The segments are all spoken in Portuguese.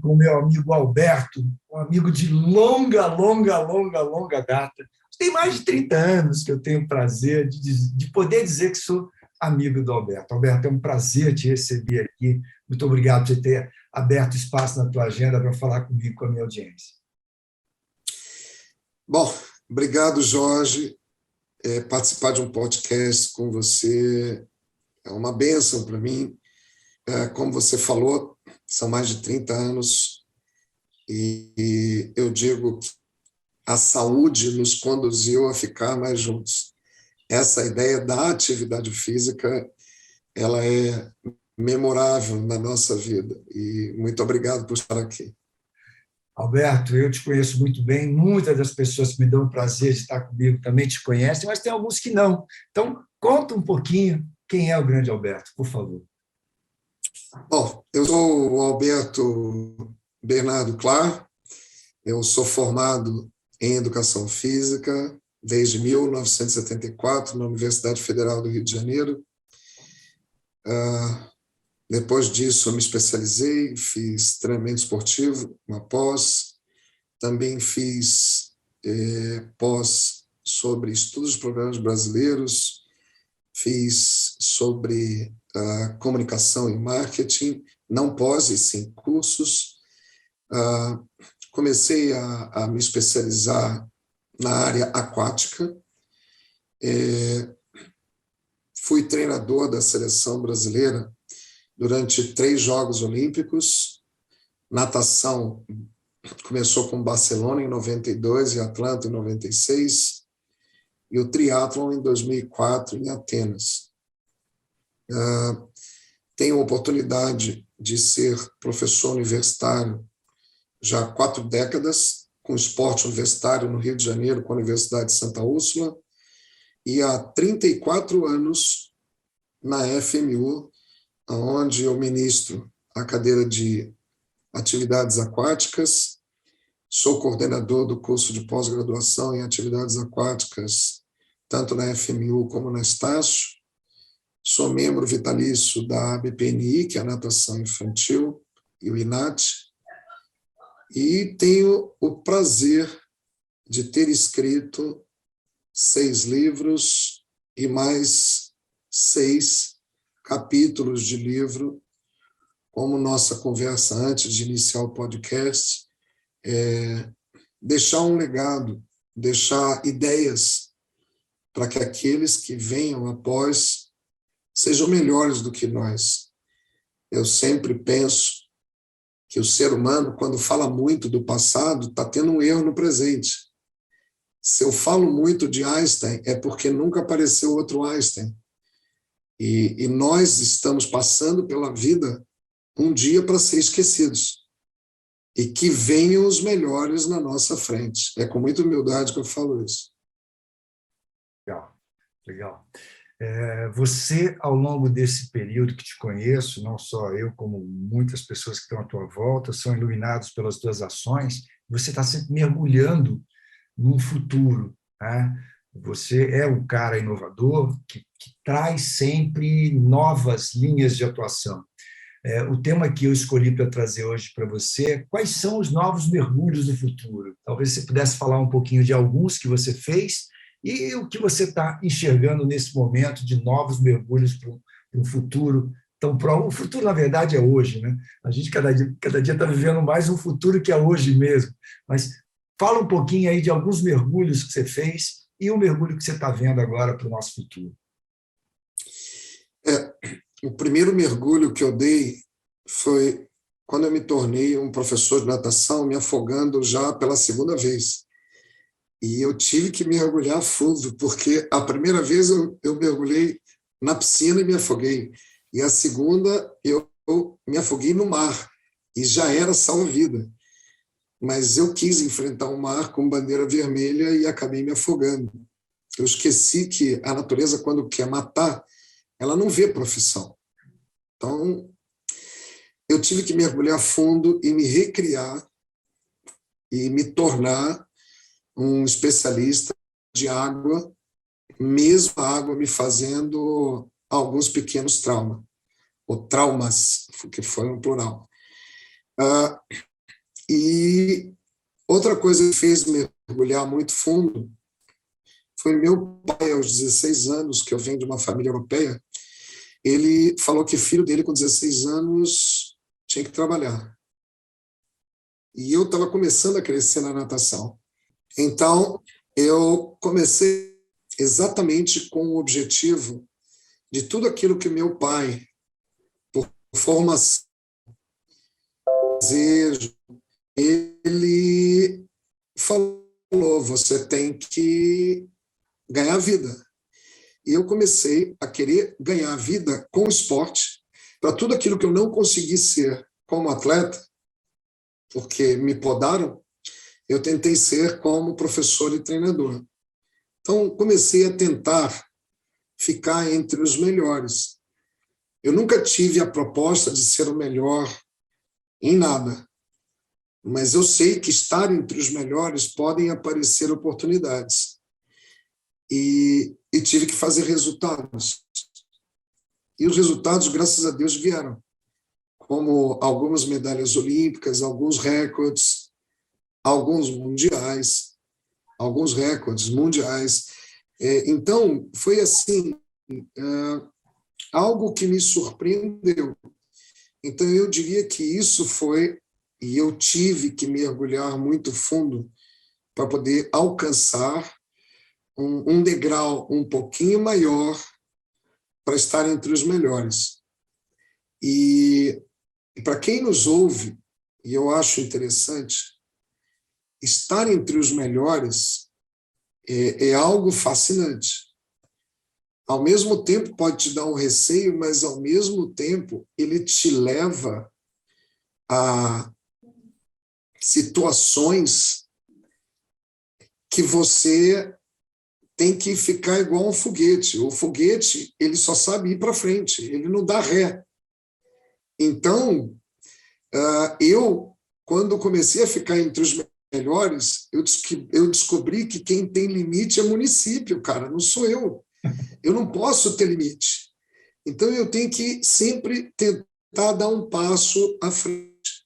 com o meu amigo Alberto, um amigo de longa data. Tem mais de 30 anos que eu tenho o prazer de poder dizer que sou amigo do Alberto. Alberto, é um prazer te receber aqui. Muito obrigado por ter aberto espaço na tua agenda para falar comigo, com a minha audiência. Bom, obrigado, Jorge. Participar de um podcast com você é uma bênção para mim. Como você falou, são mais de 30 anos e eu digo que a saúde nos conduziu a ficar mais juntos. Essa ideia da atividade física, ela é memorável na nossa vida. E muito obrigado por estar aqui. Alberto, eu te conheço muito bem, muitas das pessoas que me dão o prazer de estar comigo também te conhecem, mas tem alguns que não. Então, conta um pouquinho quem é o grande Alberto, por favor. Bom, eu sou o Alberto Bernardo Clar, eu sou formado em Educação Física desde 1974 na Universidade Federal do Rio de Janeiro. Depois disso, eu me especializei, fiz treinamento esportivo, uma pós, também fiz pós sobre estudos de programas brasileiros, fiz sobre comunicação e marketing, não pós, e sim cursos. Comecei a me especializar na área aquática, fui treinador da seleção brasileira durante 3 Jogos Olímpicos. Natação começou com Barcelona em 92 e Atlanta em 96, e o triatlon em 2004 em Atenas. Tenho a oportunidade de ser professor universitário já há 4 décadas, com esporte universitário no Rio de Janeiro, com a Universidade de Santa Úrsula, e há 34 anos na FMU, onde eu ministro a cadeira de atividades aquáticas, sou coordenador do curso de pós-graduação em atividades aquáticas, tanto na FMU como na Estácio, sou membro vitalício da ABPNI, que é a Natação Infantil, e o INAT, e tenho o prazer de ter escrito 6 livros e mais 6 capítulos de livro, como nossa conversa antes de iniciar o podcast, deixar um legado, deixar ideias para que aqueles que venham após sejam melhores do que nós. Eu sempre penso que o ser humano, quando fala muito do passado, está tendo um erro no presente. Se eu falo muito de Einstein, é porque nunca apareceu outro Einstein. E nós estamos passando pela vida um dia para ser esquecidos. E que venham os melhores na nossa frente. É com muita humildade que eu falo isso. Legal. Você, ao longo desse período que te conheço, não só eu, como muitas pessoas que estão à tua volta, são iluminados pelas tuas ações, você está sempre mergulhando num futuro, né? Você é um cara inovador que traz sempre novas linhas de atuação. O tema que eu escolhi para trazer hoje para você é quais são os novos mergulhos do futuro. Talvez você pudesse falar um pouquinho de alguns que você fez e o que você está enxergando nesse momento de novos mergulhos para um futuro tão próximo. O futuro, na verdade, é hoje, né? A gente cada dia está vivendo mais um futuro que é hoje mesmo. Mas fala um pouquinho aí de alguns mergulhos que você fez e o mergulho que você está vendo agora para o nosso futuro. O primeiro mergulho que eu dei foi quando eu me tornei um professor de natação, me afogando já pela 2ª vez. E eu tive que mergulhar fundo, porque a primeira vez eu mergulhei na piscina e me afoguei. E a segunda, eu me afoguei no mar, e já era salva-vida. Mas eu quis enfrentar o mar com bandeira vermelha e acabei me afogando. Eu esqueci que a natureza, quando quer matar, ela não vê profissão. Então, eu tive que mergulhar fundo e me recriar e me tornar um especialista de água, mesmo a água me fazendo alguns pequenos traumas, ou traumas, que foi um plural. E outra coisa que fez mergulhar muito fundo foi meu pai, aos 16 anos, que eu venho de uma família europeia. Ele falou que filho dele, com 16 anos, tinha que trabalhar. E eu estava começando a crescer na natação. Então, eu comecei exatamente com o objetivo de tudo aquilo que meu pai, por formação, desejo, ele falou, você tem que ganhar vida. E eu comecei a querer ganhar vida com o esporte, para tudo aquilo que eu não consegui ser como atleta, porque me podaram, eu tentei ser como professor e treinador. Então, comecei a tentar ficar entre os melhores. Eu nunca tive a proposta de ser o melhor em nada, mas eu sei que estar entre os melhores podem aparecer oportunidades. E tive que fazer resultados. E os resultados, graças a Deus, vieram, como algumas medalhas olímpicas, alguns recordes, alguns mundiais, alguns recordes mundiais. Então, foi assim, algo que me surpreendeu. Então, eu diria que isso foi, e eu tive que mergulhar muito fundo para poder alcançar um degrau um pouquinho maior para estar entre os melhores. E para quem nos ouve, e eu acho interessante, estar entre os melhores é algo fascinante. Ao mesmo tempo pode te dar um receio, mas ao mesmo tempo ele te leva a situações que você tem que ficar igual um foguete. O foguete, ele só sabe ir para frente, ele não dá ré. Então, eu, quando comecei a ficar entre os melhores, eu descobri que quem tem limite é município, cara, não sou eu. Eu não posso ter limite. Então, eu tenho que sempre tentar dar um passo à frente.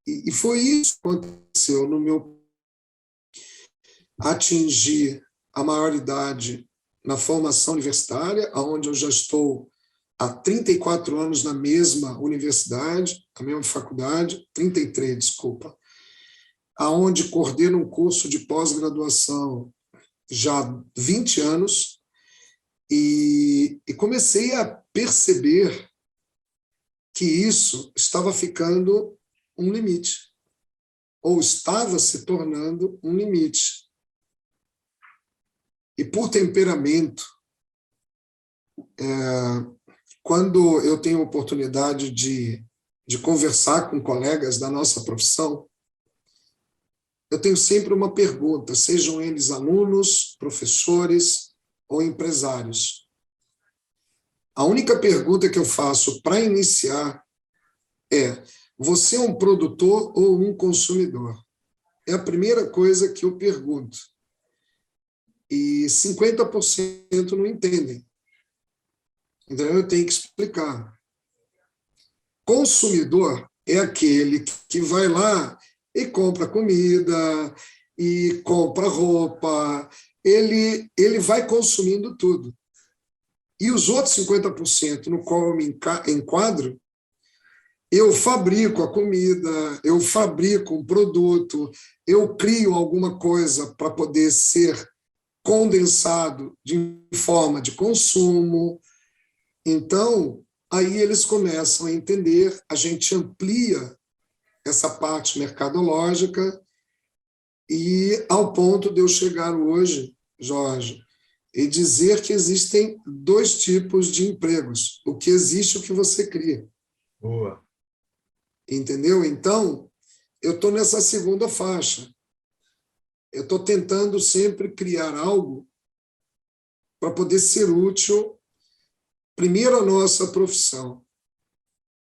E foi isso que aconteceu no meu atingir a maioridade na formação universitária, onde eu já estou há 34 anos na mesma universidade, na mesma faculdade, 33, desculpa, aonde coordeno um curso de pós-graduação já há 20 anos, e comecei a perceber que isso estava ficando um limite, ou estava se tornando um limite. E por temperamento, quando eu tenho a oportunidade de conversar com colegas da nossa profissão, eu tenho sempre uma pergunta, sejam eles alunos, professores ou empresários. A única pergunta que eu faço para iniciar é: você é um produtor ou um consumidor? É a primeira coisa que eu pergunto. E 50% não entendem. Então, eu tenho que explicar. Consumidor é aquele que vai lá e compra comida, e compra roupa, ele vai consumindo tudo. E os outros 50% no qual eu me enquadro, eu fabrico a comida, eu fabrico um produto, eu crio alguma coisa para poder ser condensado de forma de consumo. Então, aí eles começam a entender, a gente amplia essa parte mercadológica e ao ponto de eu chegar hoje, Jorge, e dizer que existem 2 tipos de empregos. O que existe e o que você cria. Boa. Entendeu? Então, eu estou nessa segunda faixa. Eu estou tentando sempre criar algo para poder ser útil, primeiro, à nossa profissão,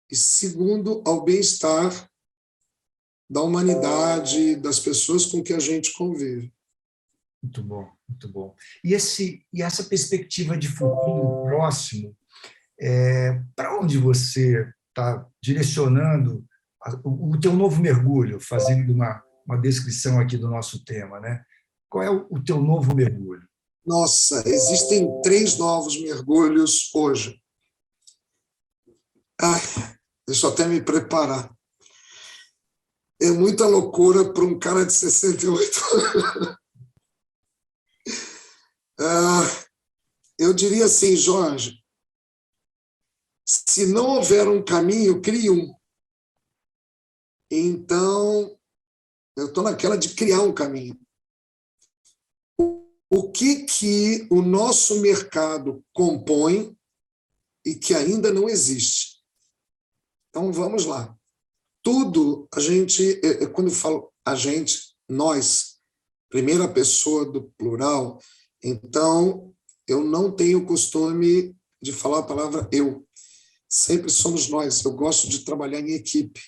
e segundo, ao bem-estar da humanidade, das pessoas com que a gente convive. Muito bom, muito bom. E essa perspectiva de futuro próximo, para onde você está direcionando o teu novo mergulho, fazendo uma descrição aqui do nosso tema, né? Qual é o teu novo mergulho? Nossa, existem 3 novos mergulhos hoje. Ai, deixa eu até me preparar. É muita loucura para um cara de 68 anos. Eu diria assim, Jorge, se não houver um caminho, crie um. Então, eu estou naquela de criar um caminho. O que o nosso mercado compõe e que ainda não existe? Então, vamos lá. Tudo, a gente, quando eu falo a gente, nós, primeira pessoa do plural, então eu não tenho o costume de falar a palavra eu. Sempre somos nós. Eu gosto de trabalhar em equipe.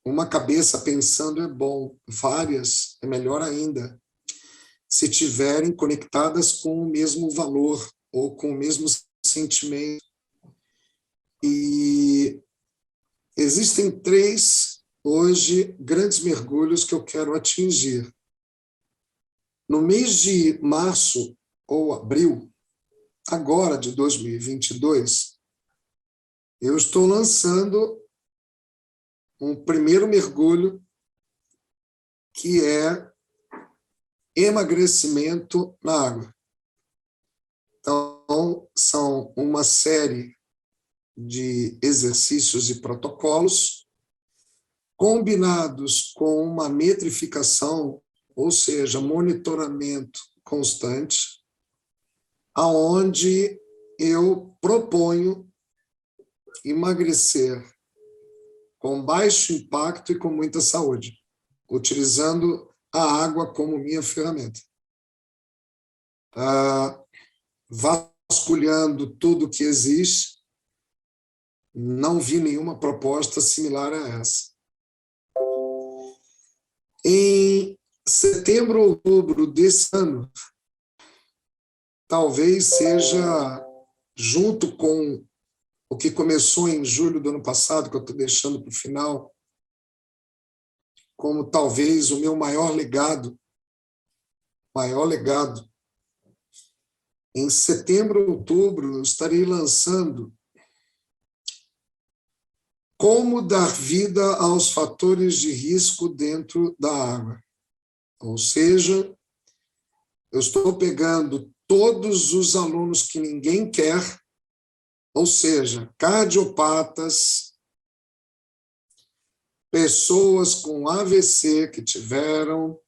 Uma cabeça pensando é bom, várias é melhor ainda, se tiverem conectadas com o mesmo valor ou com o mesmo sentimento. E existem 3, hoje, grandes mergulhos que eu quero atingir. No mês de março ou abril, agora de 2022, eu estou lançando um primeiro mergulho que é emagrecimento na água. Então, são uma série de exercícios e protocolos combinados com uma metrificação, ou seja, monitoramento constante, aonde eu proponho emagrecer com baixo impacto e com muita saúde, utilizando a água como minha ferramenta. Vasculhando tudo que existe, não vi nenhuma proposta similar a essa. Em setembro, outubro desse ano, talvez seja, junto com o que começou em julho do ano passado, que eu estou deixando para o final, como talvez o meu maior legado. Em setembro, outubro, eu estarei lançando como dar vida aos fatores de risco dentro da água. Ou seja, eu estou pegando todos os alunos que ninguém quer, ou seja, cardiopatas, pessoas com AVC que tiveram,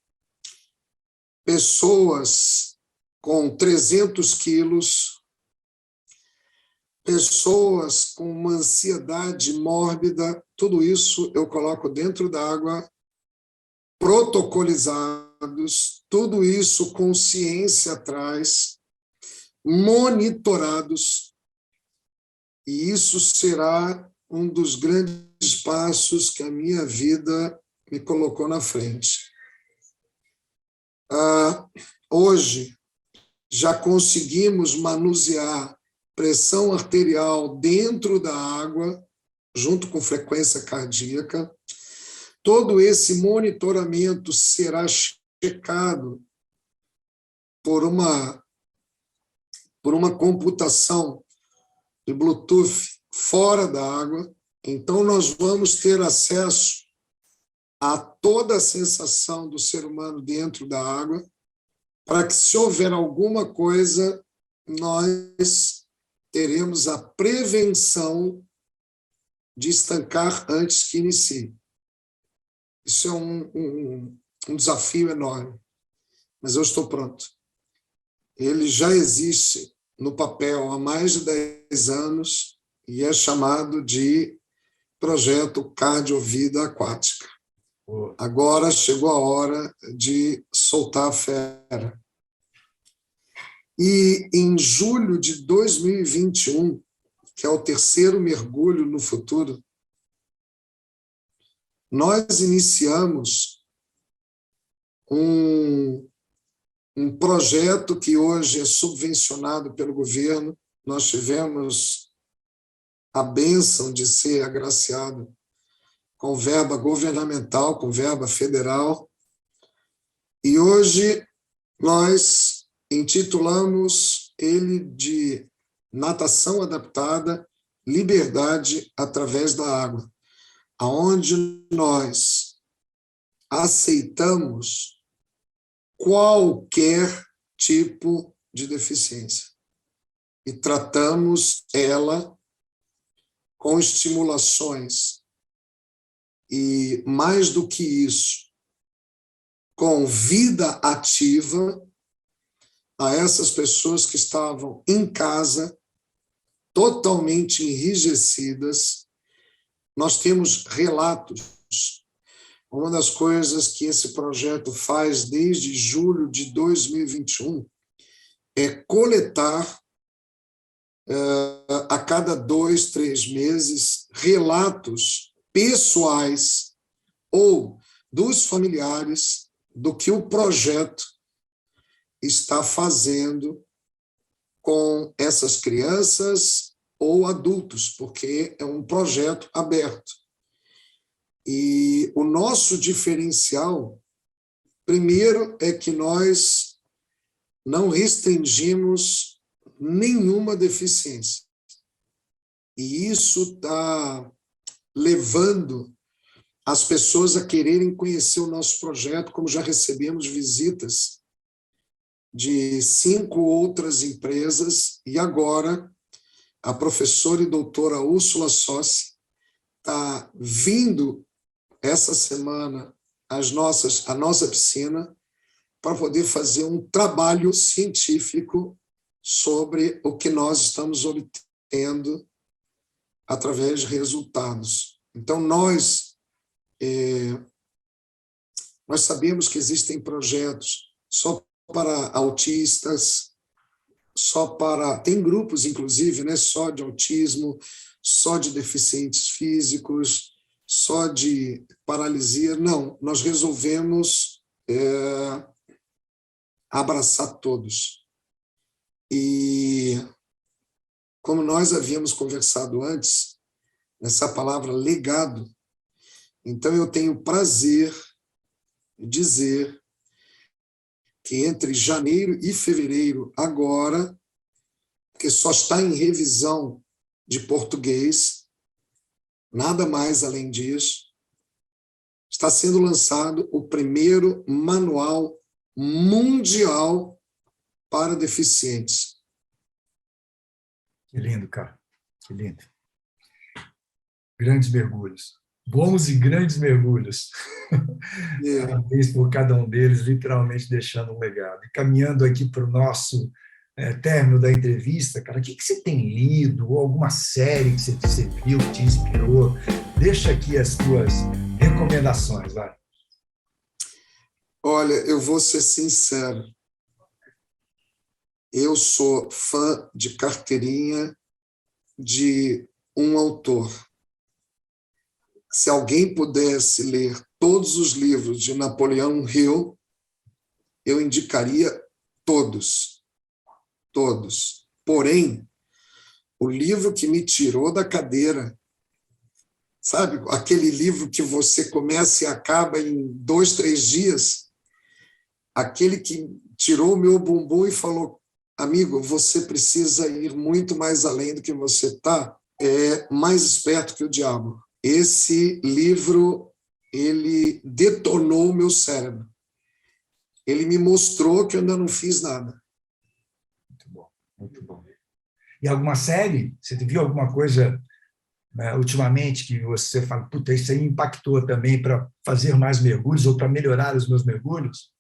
pessoas com 300 quilos, pessoas com uma ansiedade mórbida, tudo isso eu coloco dentro da água, protocolizados, tudo isso com ciência atrás, monitorados, e isso será um dos grandes passos que a minha vida me colocou na frente. Hoje, já conseguimos manusear pressão arterial dentro da água, junto com frequência cardíaca. Todo esse monitoramento será checado por uma computação de Bluetooth fora da água. Então, nós vamos ter acesso a toda a sensação do ser humano dentro da água, para que, se houver alguma coisa, nós teremos a prevenção de estancar antes que inicie. Isso é um desafio enorme, mas eu estou pronto. Ele já existe no papel há mais de 10 anos e é chamado de Projeto Cardiovida Aquática. Agora chegou a hora de soltar a fera. E em julho de 2021, que é o terceiro mergulho no futuro, nós iniciamos um projeto que hoje é subvencionado pelo governo. Nós tivemos a bênção de ser agraciado com verba governamental, com verba federal. E hoje nós intitulamos ele de Natação Adaptada, Liberdade através da Água, aonde nós aceitamos qualquer tipo de deficiência e tratamos ela com estimulações e, mais do que isso, com vida ativa a essas pessoas que estavam em casa, totalmente enrijecidas. Nós temos relatos. Uma das coisas que esse projeto faz desde julho de 2021 é coletar, a cada 2, 3 meses, relatos pessoais ou dos familiares do que o projeto está fazendo com essas crianças ou adultos, porque é um projeto aberto. E o nosso diferencial, primeiro, é que nós não restringimos nenhuma deficiência. E isso está levando as pessoas a quererem conhecer o nosso projeto, como já recebemos visitas de 5 outras empresas, e agora a professora e doutora Úrsula Sossi está vindo essa semana a nossa piscina para poder fazer um trabalho científico sobre o que nós estamos obtendo através de resultados. Então, nós sabemos que existem projetos só para autistas, tem grupos, inclusive, né, só de autismo, só de deficientes físicos, só de paralisia. Não, nós resolvemos abraçar todos. E, como nós havíamos conversado antes, nessa palavra legado, então eu tenho prazer em dizer que entre janeiro e fevereiro, agora, que só está em revisão de português, nada mais além disso, está sendo lançado o primeiro manual mundial para deficientes. Que lindo, cara. Que lindo. Grandes mergulhos. Bons e grandes mergulhos. Parabéns por cada um deles, literalmente deixando um legado. E caminhando aqui para o nosso término da entrevista, cara, o que você tem lido, ou alguma série que você viu, que te inspirou? Deixa aqui as tuas recomendações, vai. Olha, eu vou ser sincero. Eu sou fã de carteirinha de um autor. Se alguém pudesse ler todos os livros de Napoleão Hill, eu indicaria todos. Todos. Porém, o livro que me tirou da cadeira, sabe? Aquele livro que você começa e acaba em 2, 3 dias, aquele que tirou o meu bumbum e falou: amigo, você precisa ir muito mais além do que você está, é Mais Esperto que o Diabo. Esse livro, ele detonou o meu cérebro. Ele me mostrou que eu ainda não fiz nada. Muito bom, muito bom. E alguma série? Você viu alguma coisa ultimamente que você fala, puta, isso aí me impactou também para fazer mais mergulhos ou para melhorar os meus mergulhos?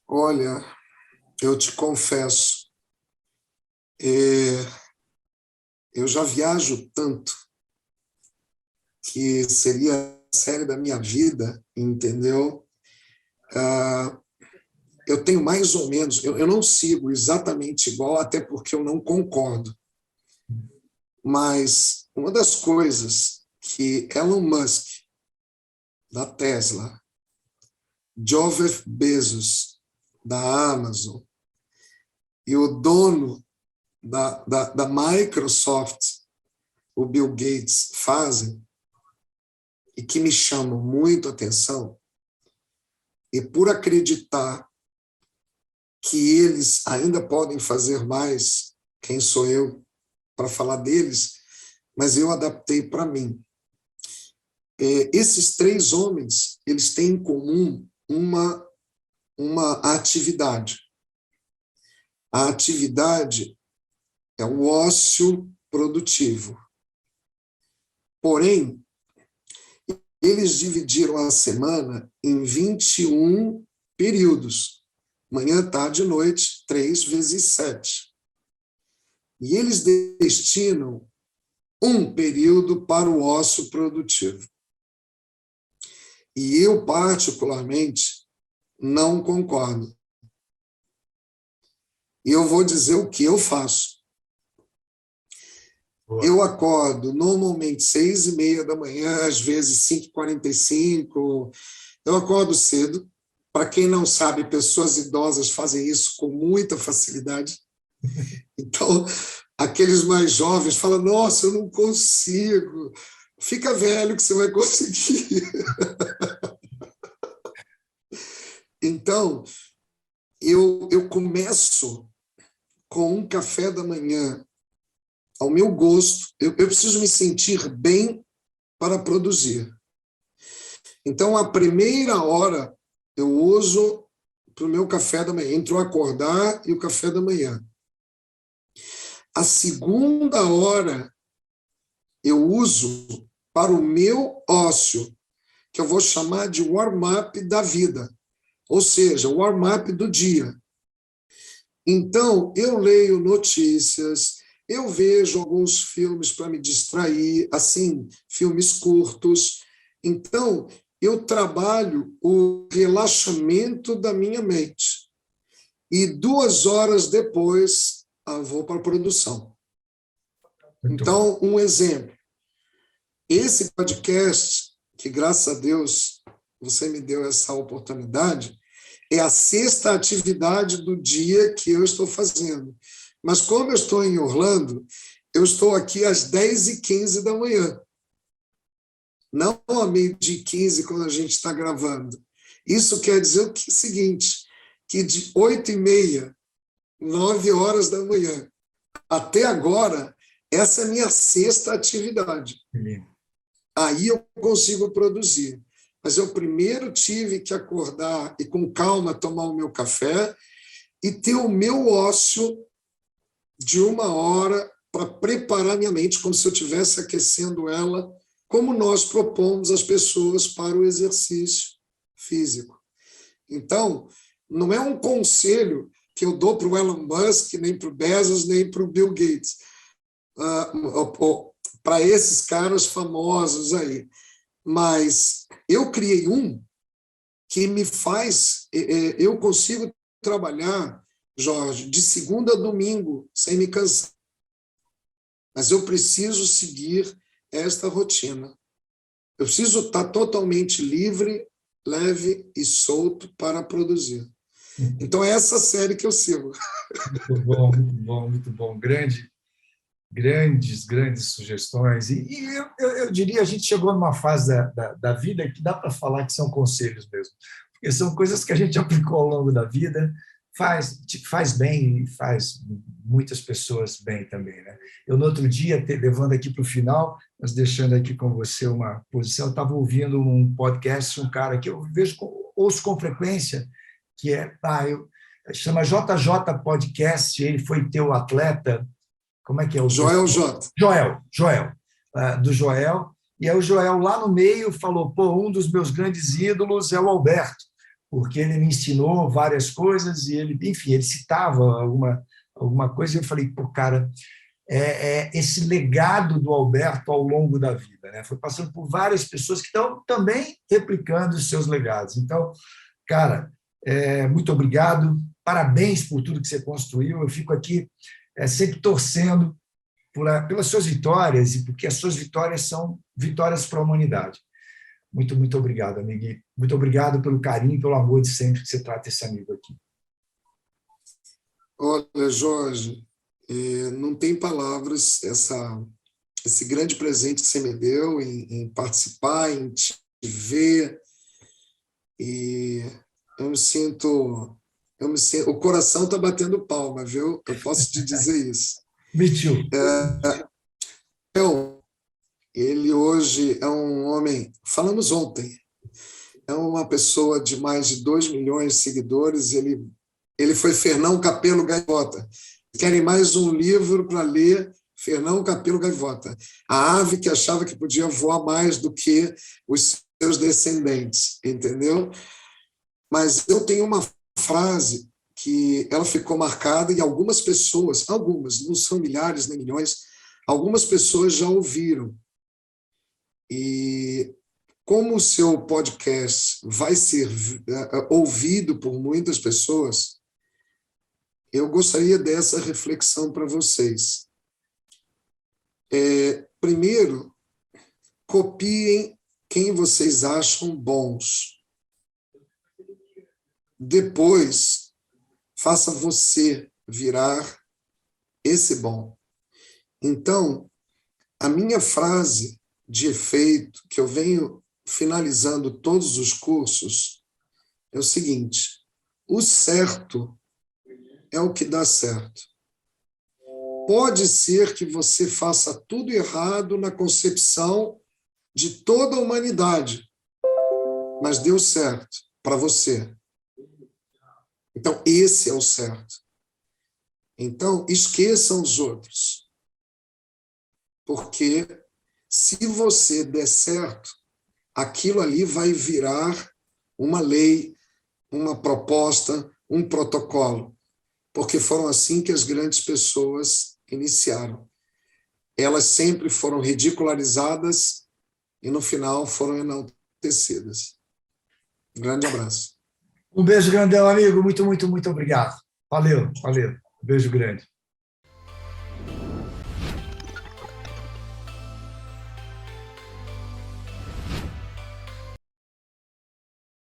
Olha, eu te confesso, eu já viajo tanto que seria a série da minha vida, entendeu? Eu tenho mais ou menos, eu não sigo exatamente igual, até porque eu não concordo, mas uma das coisas que Elon Musk, da Tesla, Jeff Bezos, da Amazon, e o dono da Microsoft, o Bill Gates, fazem, e que me chamam muito a atenção, e por acreditar que eles ainda podem fazer mais, quem sou eu para falar deles, mas eu adaptei para mim. Esses 3 homens, eles têm em comum uma atividade. A atividade é o ócio produtivo. Porém, eles dividiram a semana em 21 períodos. Manhã, tarde e noite, 3 vezes 7. E eles destinam um período para o ócio produtivo. E eu, particularmente, não concordo. E eu vou dizer o que eu faço. Boa. Eu acordo normalmente 6h30 da manhã, às vezes 5h45. Eu acordo cedo. Para quem não sabe, pessoas idosas fazem isso com muita facilidade. Então, aqueles mais jovens falam, nossa, eu não consigo. Fica velho que você vai conseguir. Então, eu começo com um café da manhã ao meu gosto. Eu preciso me sentir bem para produzir. Então, a primeira hora eu uso para o meu café da manhã, entre o acordar e o café da manhã. A segunda hora eu uso para o meu ócio, que eu vou chamar de warm-up da vida, ou seja, o warm-up do dia. Então, eu leio notícias, eu vejo alguns filmes para me distrair, assim, filmes curtos. Então, eu trabalho o relaxamento da minha mente. E 2 horas depois, eu vou para a produção. Então, um exemplo. Esse podcast, que graças a Deus você me deu essa oportunidade, é a 6ª atividade do dia que eu estou fazendo. Mas como eu estou em Orlando, eu estou aqui às 10h15 da manhã. Não a 12h15, quando a gente está gravando. Isso quer dizer o seguinte, que de 8h30, 9 horas da manhã, até agora, essa é a minha 6ª atividade. Aí eu consigo produzir. Mas eu primeiro tive que acordar e, com calma, tomar o meu café e ter o meu ócio de 1 hora para preparar minha mente, como se eu estivesse aquecendo ela, como nós propomos às pessoas para o exercício físico. Então, não é um conselho que eu dou para o Elon Musk, nem para o Bezos, nem para o Bill Gates, para esses caras famosos aí. Mas eu criei um que me faz... Eu consigo trabalhar, Jorge, de segunda a domingo, sem me cansar. Mas eu preciso seguir esta rotina. Eu preciso estar totalmente livre, leve e solto para produzir. Então, é essa série que eu sigo. Muito bom, muito bom, muito bom. Grandes sugestões. E eu diria, a gente chegou numa fase da vida que dá para falar que são conselhos mesmo, porque são coisas que a gente aplicou ao longo da vida, faz bem e faz muitas pessoas bem também, né? Eu, no outro dia, levando aqui para o final, mas deixando aqui com você uma posição, eu estava ouvindo um podcast, um cara que eu ouço com frequência, que chama JJ Podcast, ele foi teu atleta. Como é que é o Joel J. Joel, do Joel. E aí o Joel, lá no meio, falou, um dos meus grandes ídolos é o Alberto, porque ele me ensinou várias coisas e enfim, ele citava alguma coisa e eu falei, cara, esse legado do Alberto ao longo da vida, né? Foi passando por várias pessoas que estão também replicando os seus legados. Então, cara, muito obrigado, parabéns por tudo que você construiu. Eu fico aqui sempre torcendo pelas suas vitórias e porque as suas vitórias são vitórias para a humanidade. Muito, muito obrigado, amigo. Muito obrigado pelo carinho e pelo amor de sempre que você trata esse amigo aqui. Olha, Jorge, Não tem palavras esse grande presente que você me deu em participar, em te ver, e eu me sinto, o coração está batendo palma, viu? Eu posso te dizer isso. Me too. Então, ele hoje é um homem, falamos ontem, é uma pessoa de mais de 2 milhões de seguidores, ele foi Fernão Capelo Gaivota. Querem mais um livro para ler, Fernão Capelo Gaivota, a ave que achava que podia voar mais do que os seus descendentes, entendeu? Mas eu tenho uma frase que ela ficou marcada e algumas pessoas, não são milhares nem milhões, algumas pessoas já ouviram. E como o seu podcast vai ser ouvido por muitas pessoas, eu gostaria dessa reflexão para vocês. Primeiro, copiem quem vocês acham bons. Depois, faça você virar esse bom. Então, a minha frase de efeito, que eu venho finalizando todos os cursos, é o seguinte: o certo é o que dá certo. Pode ser que você faça tudo errado na concepção de toda a humanidade, mas deu certo para você. Então, esse é o certo. Então, esqueçam os outros. Porque se você der certo, aquilo ali vai virar uma lei, uma proposta, um protocolo. Porque foram assim que as grandes pessoas iniciaram. Elas sempre foram ridicularizadas e, no final, foram enaltecidas. Um grande abraço. Um beijo grandão, amigo. Muito, muito, muito obrigado. Valeu, valeu. Um beijo grande.